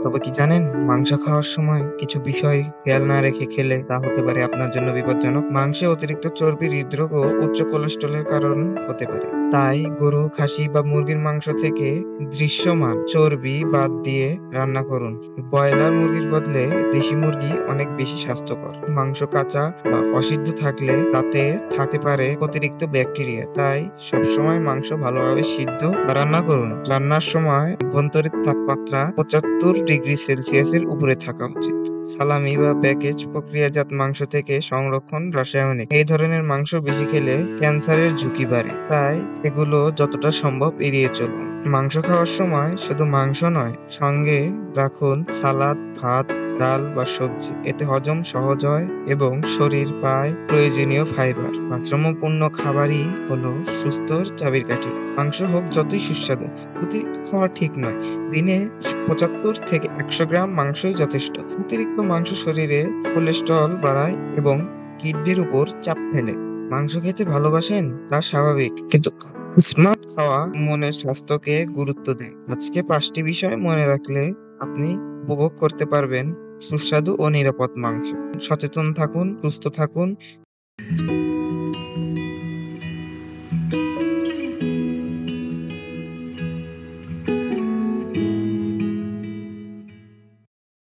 তবে কি জানেন, মাংস খাওয়ার সময় কিছু বিষয় খেয়াল না রেখে খেলে তা হতে পারে আপনার জন্য বিপজ্জনক। মাংসে অতিরিক্ত চর্বি হৃদরোগ ও উচ্চ কোলেস্টেরলের কারণ হতে পারে। তাই গরু, খাসি বা মুরগির মাংস থেকে দৃশ্যমান চর্বি বাদ দিয়ে রান্না করুন। ব্রয়লার মুরগির বদলে দেশি মুরগি অনেক বেশি স্বাস্থ্যকর। মাংস কাঁচা বা অসিদ্ধ থাকলে তাতে থাকতে পারে অতিরিক্ত ব্যাকটেরিয়া। তাই সবসময় মাংস ভালোভাবে সিদ্ধ বা রান্না করুন। রান্নার সময় অভ্যন্তরীণ তাপমাত্রা ৭৫ ডিগ্রি সেলসিয়াসের উপরে থাকা উচিত। সালামি বা প্যাকেজ প্রক্রিয়াজাত মাংস থেকে সংরক্ষণ রাসায়নিক। এই ধরনের মাংস বেশি খেলে ক্যান্সারের ঝুঁকি বাড়ে। তাই এগুলো যতটা সম্ভব এড়িয়ে চলুন। মাংস খাওয়ার সময় শুধু মাংস নয়, সঙ্গে রাখুন সালাদ, ভাত, ডাল বা সবজি। এতে হজম সহজ হয় এবং শরীর পায় প্রয়োজনীয় ফাইবার। ভারসাম্যপূর্ণ খাবারই হলো সুস্থর চাবিকাঠি। মাংস হোক যতই সুস্বাদু, অতিরিক্ত খাওয়া ঠিক নয়। দিনে ৭৫ থেকে ১০০ গ্রাম মাংসই যথেষ্ট। অতিরিক্ত মাংস শরীরে কোলেস্টেরল বাড়ায় এবং কিডনির উপর চাপ ফেলে। মাংস খেতে ভালোবাসেন তা স্বাভাবিক, কিন্তু স্মার্ট খাওয়া মনের স্বাস্থ্যকে গুরুত্ব দেয়। আজকে ৫টি বিষয় মনে রাখলে আপনি উপভোগ করতে পারবেন সুস্বাদু ও নিরাপদ মাংস। সচেতন থাকুন, সুস্থ থাকুন।